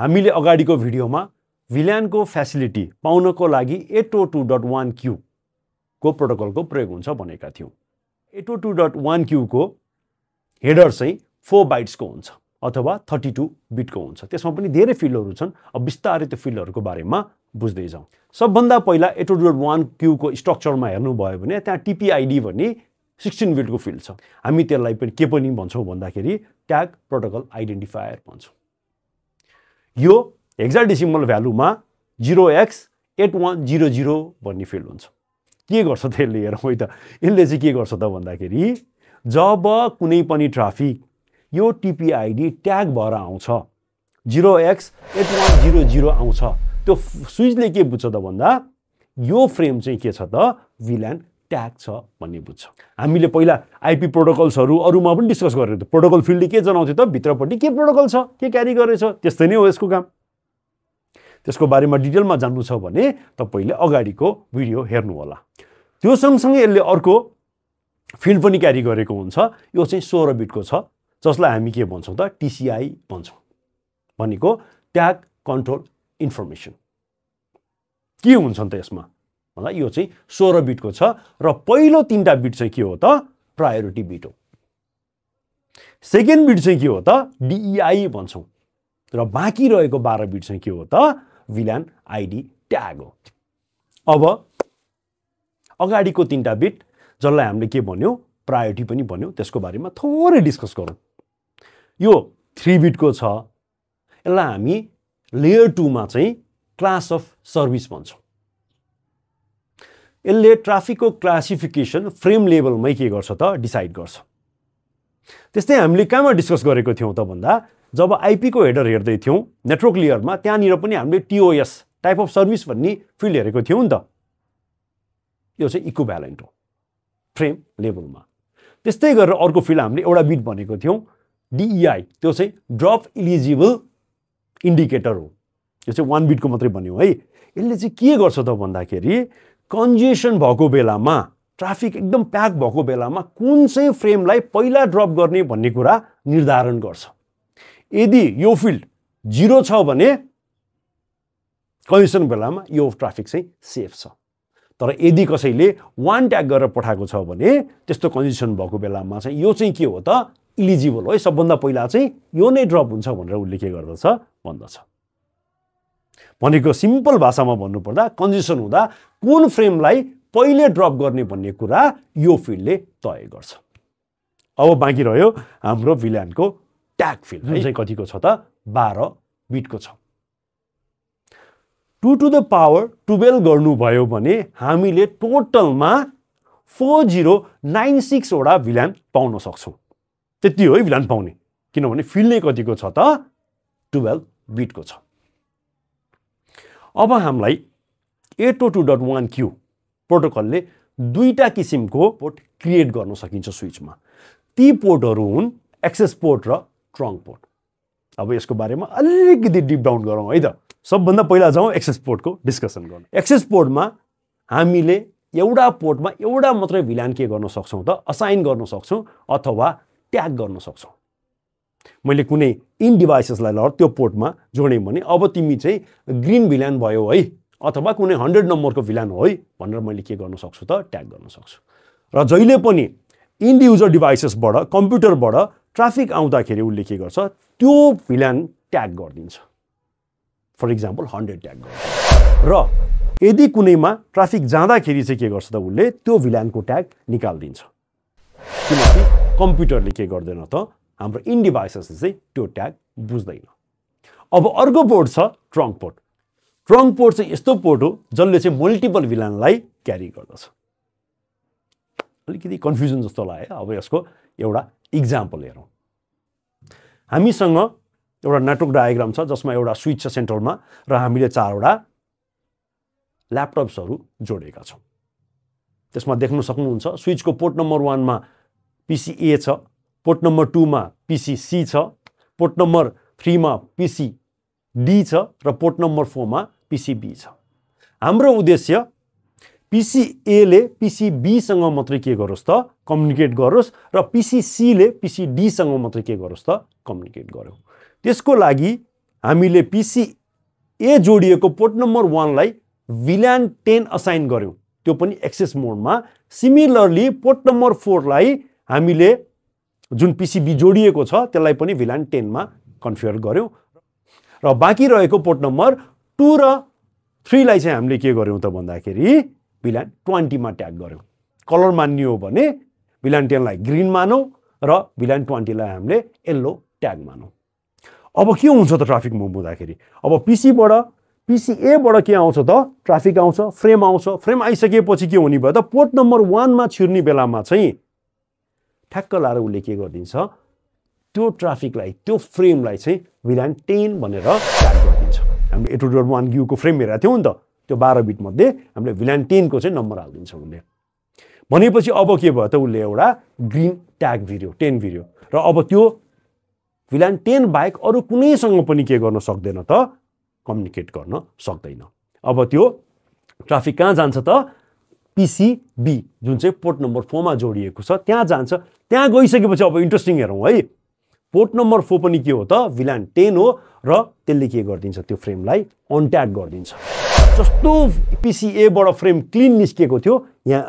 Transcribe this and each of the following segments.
हामीले अगाडिको भिडियोमा VLAN को फ्यासिलिटी पाउनको लागि 802.1q को प्रोटोकलको प्रयोग हुन्छ भनेका थियौं। 802.1q को हेडर चाहिँ 4 बाइट्सको हुन्छ अथवा 32 बिटको हुन्छ। त्यसमा पनि धेरै फिल्डहरु छन्। अब बिस्तारै त्यो फिल्डहरुको बारेमा बुझ्दै जाउँ। सबभन्दा पहिला 802.1q को स्ट्रक्चरमा हेर्नु भयो भने त्यहाँ TPID भन्ने 16 बिटको फिल्ड छ। हामी त्यसलाई पनि के पनि भन्छौं भन्दाखेरि ट्याग प्रोटोकल आइडेन्टिफायर भन्छौं। यो हेक्साडेसिमल भ्यालुमा 0x8100 भन्ने फिल्ड हुन्छ। के गर्छ त यसले हेरौँ है त। यसले चाहिँ के गर्छ त भन्दाखेरि जब कुनै पनि ट्राफिक यो TPID ट्याग भएर आउँछ 0x8100 आउँछ, त्यो स्विचले के बुझ्छ त भन्दा यो फ्रेम चाहिँ के छ त VLAN ट्याग छ भन्ने बुझ्छ। हामीले पहिला आईपी प्रोटोकल्सहरु अरुमा पनि डिस्कस गरेको थियो। प्रोटोकल फिल्डले के जनाउँथ्यो त भित्रपट्टि के प्रोटोकल छ, के क्यारी गरेछ, त्यस्तै नै हो यसको काम। त्यसको बारेमा डिटेलमा जान्नु छ भने तपाईले अगाडिको भिडियो हेर्नु होला। त्यो सँगसँगै यसले अर्को फिल्ड पनि क्यारी गरेको हुन्छ। यो चाहिँ 16 बिटको छ जसलाई हामी के भन्छौं त TCI भन्छौं। भनेको ट्याग कन्ट्रोल इन्फर्मेसन। के हुन्छ त यसमा भन्दा यो चाहिँ 16 बिटको छ र पहिलो 3टा बिट चाहिँ के हो त प्रायोरिटी बिट हो। सेकेन्ड बिट चाहिँ के हो त DEI भन्छौं र बाँकी रहेको 12 बिट चाहिँ के हो त VLAN ID ट्याग हो। अब अगाडिको 3टा बिट जसलाई हामीले के भन्यौ प्रायोरिटी पनि भन्यौ त्यसको बारेमा थोरै डिस्कस गरौँ। यो 3 बिटको छ। यसलाई हामी लेयर 2 मा चाहिँ क्लास अफ सर्भिस भन्छौं। यसले ट्राफिकको क्लासिफिकेसन फ्रेम लेभलमै के गर्छ त डिसाइड गर्छ। त्यस्तै हामीले कहाँमा डिस्कस गरेको थियौं त भन्दा जब आईपी को हेडर हेर्दै थियौं नेटवर्क लेयरमा त्यहाँनिर पनि हामीले TOS टाइप अफ सर्भिस भन्ने फिल्ड हेरेको थियौं नि त। यो चाहिँ इक्विभ्यालेन्ट हो फ्रेम लेभलमा। त्यस्तै गरेर अर्को फिल्ड हामीले एउटा बिट भनेको थियौं DEI, त्यो चाहिँ ड्रप इलिजिबल इन्डिकेटर हो। यो चाहिँ 1 बिटको मात्रै भन्यो है। यसले चाहिँ के गर्छ त भन्दाखेरि कन्जेसन भएको बेलामा ट्राफिक एकदम प्याक भएको बेलामा कुन चाहिँ फ्रेमलाई पहिला ड्रप गर्ने भन्ने कुरा निर्धारण गर्छ। यदि यो फिल्ड 0 छ भने कन्जेसन बेलामा यो ट्राफिक चाहिँ सेफ छ। तर यदि कसैले 1 ट्याग गरेर पठाएको छ भने त्यस्तो कन्जेसन भएको बेलामा चाहिँ यो चाहिँ के हो त इलिजिबल हो है। सबभन्दा पहिला चाहिँ यो नै ड्रप हुन्छ भनेर उल्ले के गर्दछ भन्दछ। भनेको सिम्पल भाषामा भन्नुपर्दा कन्जेसन हुँदा कुन फ्रेमलाई पहिले ड्रप गर्ने भन्ने कुरा यो फिल्डले तय गर्छ। अब बाँकी रह्यो हाम्रो VLAN को ट्याग फिल्ड। जुन चाहिँ कतिको छ त 12 बिटको छ। 2 to the power 12 गर्नु भयो भने हामीले टोटलमा 4096 वटा VLAN पाउन सक्छौं। त्यति हो है VLAN पाउने। किनभने फिल्ड नै कतिको छ त 12 बिटको छ। अब हामीलाई 802.1q प्रोटोकलले दुईटा किसिमको पोर्ट क्रिएट गर्न सकिन्छ स्विचमा। ती पोर्टहरु हुन् एक्सेस पोर्ट र ट्रङ्क पोर्ट। अब यसको बारेमा अलिकति डिप डाउन गरौँ है त। सबभन्दा पहिला जाउँ एक्सेस पोर्टको डिस्कसन गर्न। एक्सेस पोर्टमा हामीले एउटा पोर्टमा एउटा मात्रै VLAN के गर्न सक्छौं त असाइन गर्न सक्छौं अथवा ट्याग गर्न सक्छौं। मैले कुनै इन डिभाइसेसलाई ल त्यो पोर्टमा जोडे भने अब तिमी चाहिँ ग्रीन VLAN भयो है अथवा कुनै 100 नम्बरको VLAन हो है भनेर मैले के गर्न सक्छु त ट्याग गर्न सक्छु। र जहिले पनि इन्ड युजर डिभाइसेसबाट कम्प्युटरबाट ट्राफिक आउँदाखेरि उले के गर्छ त्यो VLAन ट्याग गरिदिन्छ। फर एक्जाम्पल 100 ट्याग गर्छ। र यदि कुनैमा ट्राफिक जाँदाखेरि चाहिँ के गर्छ त उले त्यो VLAन को ट्याग निकाल्दिन्छ। किनकि कम्प्युटरले के गर्दैन त हाम्रो इन डिभाइसेसले चाहिँ त्यो ट्याग बुझ्दैन। अब अर्को पोर्ट छ ट्रङ्क पोर्ट। ट्रङ्क पोर्ट चाहिँ यस्तो पोर्ट हो जसले चाहिँ मल्टिपल VLAनलाई क्यारी गर्दछ। अलिकति कन्फ्युजन जस्तो लाग्यो। अब यसको एउटा इक्जाम्पल हेरौँ। हामीसँग एउटा नेटवर्क डायग्राम छ जसमा एउटा स्विच छ सेन्ट्रलमा र हामीले 4 वटा ल्यापटप्सहरु जोडेका छौं। त्यसमा देख्न सक्नुहुन्छ स्विचको पोर्ट नम्बर 1 मा PC A छ, पोर्ट नम्बर 2 मा PC C छ, पोर्ट नम्बर 3 मा PC D छ र पोर्ट नम्बर 4 मा PC B छ। हाम्रो उद्देश्य PC A ले PC B सँग मात्रै के गरोस् त कम्युनिकेट गरोस् र PC C ले PC D सँग मात्रै के गरोस् त कम्युनिकेट गर्यो। त्यसको लागि हामीले पिसी ए जोडिएको पोर्ट नम्बर 1 लाई VLAN 10 असाइन गर्यौं, त्यो पनि एक्सेस मोडमा। सिमिलरली पोर्ट नम्बर 4 लाई हामीले जुन पिसी बी जोडिएको छ त्यसलाई पनि VLAN 10 मा कन्फिगर गर्यौं र बाँकी रहेको पोर्ट नम्बर 2 र 3 लाई चाहिँ हामीले के गर्यौं त भन्दाखेरि VLAN 20 मा ट्याग गर्यौं। कलर मान्ने हो भने VLAN 10 लाई ग्रीन मानौं र VLAN 20 लाई हामीले येलो ट्याग मानौं। अब के हुन्छ त ट्राफिक मुभ हुँदाखेरि? अब पिसी ए बाट के आउँछ त? ट्राफिक आउँछ, फ्रेम आउँछ। फ्रेम आइसकेपछि के हुने भयो त? पोर्ट नम्बर 1 मा छिर्ने बेलामा चाहिँ ठ्याक्क लाएर उसले के गरिदिन्छ, त्यो ट्राफिकलाई, त्यो फ्रेमलाई चाहिँ VLAN 10 भनेर ट्याग गरिदिन्छ। हामीले 802.1 क्यू को फ्रेम हेरेको थियौं नि त, त्यो 12 बिट मध्ये हामीले VLAN 10 को चाहिँ नम्बर हाल्दिन्छ उसले। भनेपछि अब के भयो त? उसले एउटा ग्रीन ट्याग भिर्यो, 10 भिर्यो र अब त्यो VLAN 10 बाहेक अरु कुनैसँग पनि के गर्न सक्दैन त? कम्युनिकेट गर्न सक्दैन। अब त्यो ट्राफिक कहाँ जान्छ त? पिसी बी जुन चाहिँ पोर्ट नम्बर 4 मा जोडिएको छ त्यहाँ जान्छ। त्यहाँ गइसकेपछि अब इन्ट्रेस्टिङ हेरौँ है। पोर्ट नम्बर 4 पनि के हो त? VLAN 10 हो र त्यसले के गरिदिन्छ? त्यो फ्रेमलाई अनट्याग गरिदिन्छ। जस्तो पिसी ए बाट फ्रेम क्लीन निस्केको थियो, यहाँ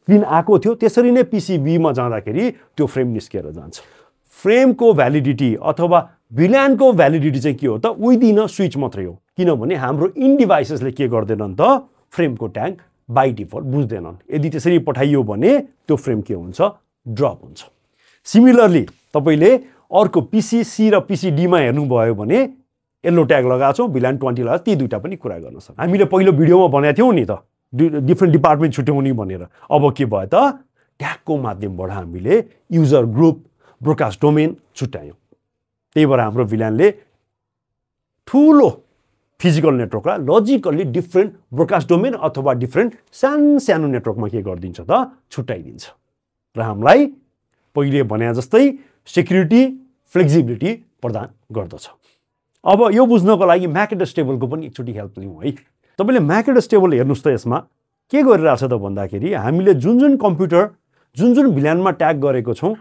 क्लीन आएको थियो, त्यसरी नै पिसी बी मा जाँदाखेरि त्यो फ्रेम निस्केर जान्छ। फ्रेमको भ्यालिडिटी अथवा VLAN को भ्यालिडिटी चाहिँ के हो त? विदिन स्विच मात्रै हो। किनभने हाम्रो इन डिभाइसेसले के गर्दैनन् त? फ्रेमको ट्याग बाइ डिफल्ट बुझ्दैनन्। यदि त्यसरी पठाइयो भने त्यो फ्रेम के हुन्छ? ड्रप हुन्छ। सिमिलरली तपाईले अर्को पिसी सी र पिसी डी मा हेर्नुभयो भने येलो ट्याग लगाछौं, VLAN 20 लगाछ, ती दुईटा पनि कुरा गर्न सक्छ। हामीले पहिलो भिडियोमा भनेको थियौं नि त, डिफरेन्ट डिपार्टमेन्ट छुट्याउने भनेर। अब के भयो त? ट्यागको माध्यमबाट हामीले युजर ग्रुप, ब्रोडकास्ट डोमेन छुट्यायौं। त्यही भएर हाम्रो VLAN ले ठूलो फिजिकल नेटवर्कलाई लजिकली डिफरेन्ट ब्रोडकास्ट डोमेन अथवा डिफरेन्ट सानो नेटवर्कमा के गरिदिन्छ त? छुट्याइदिन्छ र हामीलाई पहिले भने जस्तै सेक्युरिटी, फ्लेक्सिबिलिटी प्रदान गर्दछ। अब यो बुझ्नको लागि MAC एड्रेस टेबलको पनि एकचोटी हेल्प लिउँ है। तपाईले MAC एड्रेस टेबल हेर्नुस् त, यसमा के गरिरहेछ त भन्दाखेरि हामीले जुन कम्प्युटर जुन VLAN मा ट्याग गरेको छौं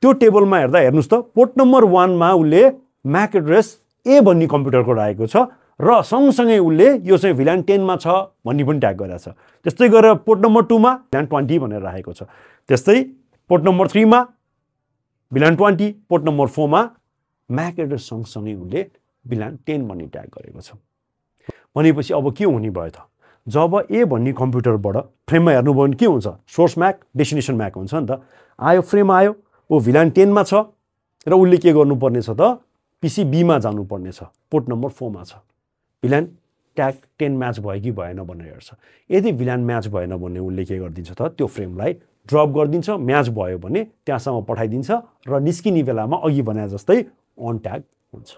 त्यो टेबलमा हेर्दा हेर्नुस् त, पोर्ट नम्बर 1 मा उले MAC एड्रेस ए भन्ने कम्प्युटरको राखेको छ र सँगसँगै उले यो चाहिँ VLAN 10 मा छ भन्ने पनि ट्याग गरेको छ। त्यस्तै गरेर पोर्ट नम्बर 2 मा VLAN 20 भनेर राखेको छ। त्यस्तै पोर्ट नम्बर 3 मा VLAN 20, पोर्ट नम्बर 4 मा MAC एड्रेस सँगसँगै उले VLAN 10 भन्ने ट्याग गरेको छ। भनेपछि अब के हुने भयो त? जब ए भन्ने कम्प्युटरबाट फ्रेममा हेर्नुभयो भने के हुन्छ? सोर्स MAC, डेस्टिनेसन MAC हुन्छ नि त। आयो फ्रेम आयो, ओ VLAN 10 मा छ र उले के गर्नुपर्ने छ त? पिसी बी मा जानुपर्ने छ, पोर्ट नम्बर 4 मा छ। VLAN ट्याग 10 म्याच भयो कि भएन भनेर हेर्छ। यदि VLAN म्याच भएन भने उले के गरिदिन्छ त? त्यो फ्रेमलाई ड्रप गरिदिन्छ। म्याच भयो भने त्यहाँसम्म पठाइदिन्छ र निस्किने बेलामा अघि भने जस्तै अन ट्याग हुन्छ।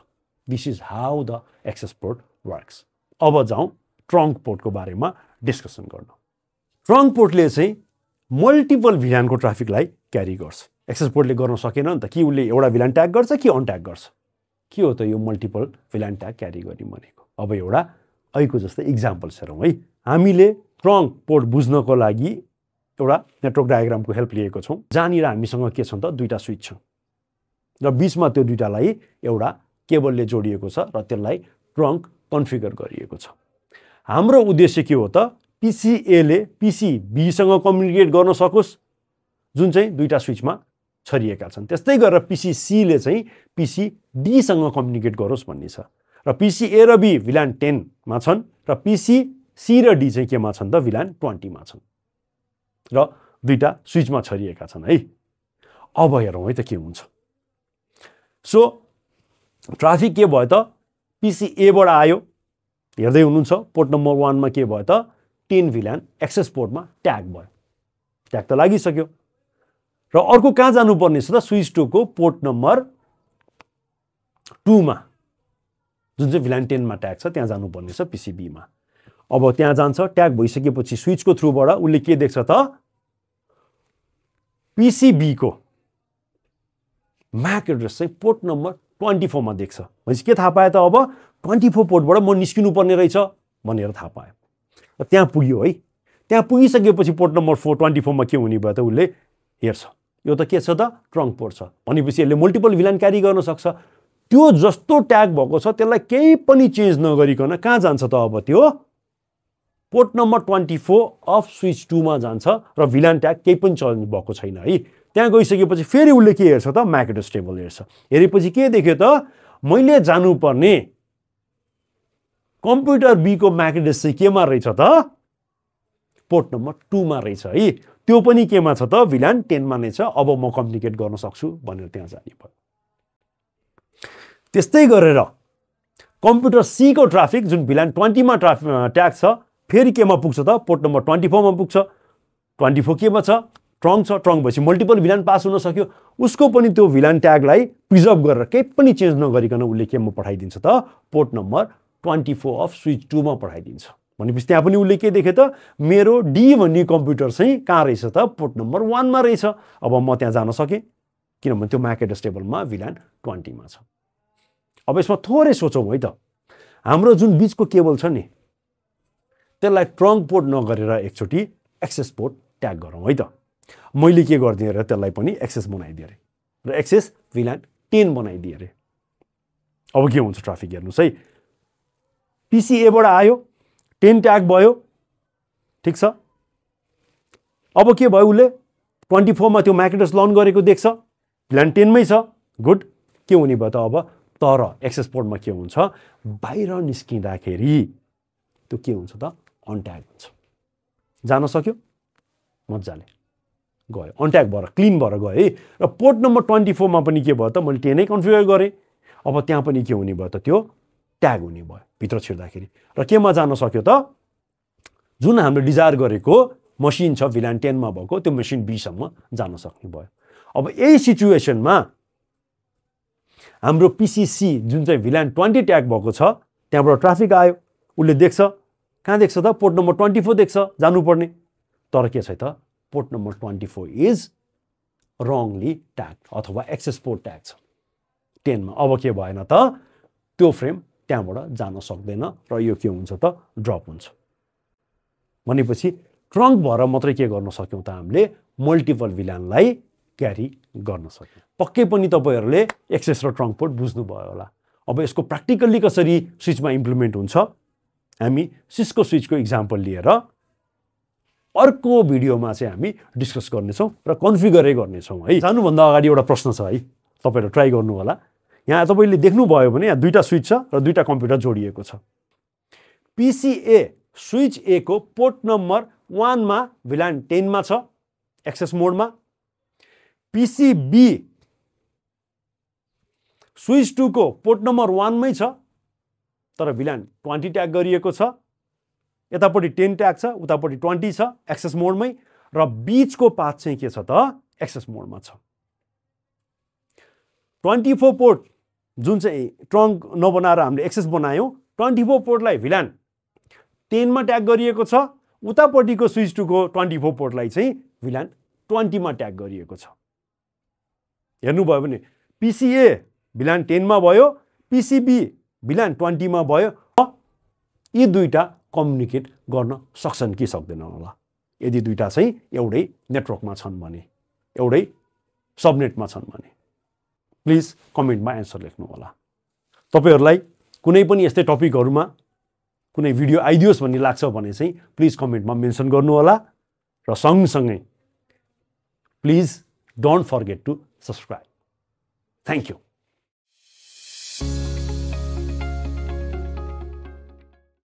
This is how the access port works. अब जाउँ ट्रङ्क पोर्टको बारेमा डिस्कसन गर्न। ट्रङ्क पोर्टले चाहिँ मल्टिपल VLAN को ट्राफिकलाई क्यारी गर्छ। एक्सेस पोर्टले गर्न सकेन नि त, कि उसले एउटा VLAN ट्याग गर्छ कि अनट्याग गर्छ। के हो त यो मल्टिपल VLAN ट्याग क्यारी गर्ने भनेको? अब एउटा अहिलेको जस्तै इक्जाम्पल हेरौँ है। हामीले ट्रङ्क पोर्ट बुझ्नको लागि एउटा नेटवर्क डायग्रामको हेल्प लिएको छौँ, जहाँनिर हामीसँग के छ त? दुईटा स्विच छ र बीचमा त्यो दुईटालाई एउटा केबलले जोडिएको छ र त्यसलाई ट्रङ्क कन्फिगर गरिएको छ। हाम्रो उद्देश्य के हो त? पिसी ए ले पिसी बी सँग कम्युनिकेट गर्न सकोस्, जुन चाहिँ दुईटा स्विचमा छरिएका छन्। त्यस्तै गरेर पिसी सी ले चाहिँ पिसी डी सँग कम्युनिकेट गरोस् भन्ने छ। र पिसी ए र बी VLAN 10 मा छन् र पिसी सी र डी चाहिँ केमा छन् त? VLAN 20 मा छन् र दुईटा स्विचमा छरिएका छन् है। अब हेरौँ है त के हुन्छ। सो ट्राफिक के भयो त? पिसी ए बाट आयो, हेर्दै हुनुहुन्छ पोर्ट नम्बर 1 मा के भयो त? 10 VLAN एक्सेस पोर्टमा ट्याग भयो। ट्याग त लागिसक्यो र अर्को कहाँ जानुपर्ने छ त? स्विच 2 को पोर्ट नम्बर 2 मा जुन चाहिँ VLAN 10 मा ट्याग छ त्यहाँ जानुपर्ने छ पिसी बी मा। अब त्यहाँ जान्छ, ट्याग भइसकेपछि स्विचको थ्रुबाट उसले के देख्छ त? पिसी बी को MAC एड्रेस चाहिँ पोर्ट नम्बर 24 मा देख्छ। भनेपछि के थाहा पाए त? अब 24 पोर्टबाट म निस्किनु पर्ने रहेछ भनेर थाहा पायो र त्यहाँ पुग्यो है। त्यहाँ पुगिसकेपछि पोर्ट नम्बर 24 मा के हुने भयो त? उसले हेर्छ, यो त के छ त? ट्रङ्क पोर्ट छ। भनेपछि यसले मल्टिपल VLAN क्यारी गर्न सक्छ। त्यो जस्तो ट्याग भएको छ त्यसलाई केही पनि चेन्ज नगरिकन कहाँ जान्छ त अब त्यो पोर्ट नम्बर 24 अफ स्विच 2 मा जान्छ र VLAN ट्याग केही पनि चेन्ज भएको छैन है। त्यहाँ गइसकेपछि फेरि उसले के हेर्छ त MAC एड्रेस टेबल हेर्छ। हेरेपछि के देख्यो त मैले जानुपर्ने कम्प्युटर B को MAC एड्रेस चाहिँ केमा रहेछ त पोर्ट नम्बर 2 मा रहेछ है। त्यो पनि केमा छ त VLAN 10 मा नै छ। अब म कम्युनिकेट गर्न सक्छु भनेर त्यहाँ जाने भयो। त्यस्तै गरेर कम्प्युटर C को ट्राफिक जुन VLAN 20 मा ट्याग छ फेरि केमा पुग्छ त पोर्ट नम्बर 24 मा पुग्छ। 24 केमा छ ट्रङ्क छ। ट्रङ्क भएपछि मल्टिपल VLAN पास हुन सक्यो। उसको पनि त्यो VLAN ट्यागलाई प्रिजर्भ गरेर केही पनि चेन्ज नगरिकन उसले केमा पठाइदिन्छ त पोर्ट नम्बर 24 अफ स्विच 2 मा पठाइदिन्छ। भनेपछि त्यहाँ पनि उसले के देख्यो त मेरो D भन्ने कम्प्युटर चाहिँ कहाँ रहेछ त पोर्ट नम्बर 1 मा रहेछ। अब म त्यहाँ जान सकेँ किनभने त्यो MAC एड्रेस टेबलमा VLAN 20 मा छ। अब यसमा थोरै सोचौँ है त हाम्रो जुन बीचको केबल छ नि त्यसलाई ट्रङ्क पोर्ट नगरेर एकचोटि एक्सेस पोर्ट ट्याग गरौँ है त। मैले के गरिदिएँ र त्यसलाई पनि एक्सेस बनाइदिएँ अरे र एक्सेस VLAN 10 बनाइदिएँ अरे। अब के हुन्छ ट्राफिक हेर्नुहोस् है। PCA बाट आयो 10 ट्याग भयो ठिक छ। अब के भयो उसले 24 मा त्यो MAC एड्रेस लर्न गरेको देख्छ VLAN 10 मै छ गुड। के हुने भयो त अब तर एक्सेस पोर्टमा के हुन्छ बाहिर निस्किँदाखेरि त्यो के हुन्छ त अनट्याग हुन्छ। जान सक्यो मजाले गयो अनट्याग भएर क्लिन भएर गयो है। र पोर्ट नम्बर 24 मा पनि के भयो त मैले 10 नै कन्फिगर गरेँ। अब त्यहाँ पनि के हुने भयो त त्यो ट्याग हुने भयो भित्र छिर्दाखेरि। र केमा जान सक्यो त जुन हामीले डिजायर गरेको मसिन छ VLAN 10 मा भएको त्यो मसिन B सम्म जान सक्ने भयो। अब यही सिचुएसनमा हाम्रो PCC जुन चाहिँ VLAN 20 ट्याग भएको छ त्यहाँबाट ट्राफिक आयो। उसले देख्छ कहाँ देख्छ त पोर्ट नम्बर 24 देख्छ जानुपर्ने। तर के छ त port number 24 is Rangli tag अथवा एक्सेस पोर्ट ट्याग छ 10 मा। अब के भएन त त्यो फ्रेम त्यहाँबाट जान सक्दैन र यो के हुन्छ त ड्रप हुन्छ। भनेपछि ट्रङ्क भएर मात्रै के गर्न सक्यौँ त हामीले मल्टिपल VLANलाई क्यारी गर्न सक्यौँ। पक्कै पनि तपाईहरुले एक्सेस र ट्रङ्क पोर्ट बुझ्नुभयो होला। अब यसको प्र्याक्टिकली कसरी स्विचमा इम्प्लिमेन्ट हुन्छ हामी सिस्को स्विचको इक्जाम्पल लिएर अर्को भिडियोमा चाहिँ हामी डिस्कस गर्नेछौँ र कन्फिगरै गर्नेछौँ है। जानुभन्दा अगाडि एउटा प्रश्न छ है तपाईहरु ट्राई गर्नु होला। यहाँ तपाईले देख्नुभयो भने यहाँ दुईटा स्विच छ र दुईटा कम्प्युटर जोडिएको छ। PCA स्विच A को पोर्ट नम्बर 1 मा VLAN 10 मा छ एक्सेस मोडमा। PCB स्विच 2 को पोर्ट नम्बर 1 मै छ तर VLAN 20 ट्याग गरिएको छ। यतापट्टि 10 ट्याग छ उतापट्टि 20 छ एक्सेस मोडमै र बीचको पाथ चाहिँ के छ त एक्सेस मोडमा छ। 24 पोर्ट जुन चाहिँ ट्रङ्क नबनाएर हामीले एक्सेस बनायौं 24 पोर्टलाई VLAN 10 मा ट्याग गरिएको छ। उतापट्टिको स्विच 2 को 24 पोर्टलाई चाहिँ VLAN 20 मा ट्याग गरिएको छ। हेर्नुभयो भने PCA VLAN 10 मा भयो PCB VLAN 20 मा भयो। यी दुईटा कम्युनिकेट गर्न सक्छन् कि सक्दैनन् होला यदि दुईटा चाहिँ एउटै नेटवर्कमा छन् भने एउटै सबनेटमा छन् भने। प्लिज कमेन्टमा एन्सर लेख्नु होला। तपाईहरुलाई कुनै पनि यस्तै टपिकहरुमा कुनै भिडियो आइदियोस् भन्ने लाग्छ भने चाहिँ प्लिज कमेन्टमा मेन्सन गर्नु होला र सँगसँगै please don't forget to subscribe. Thank you.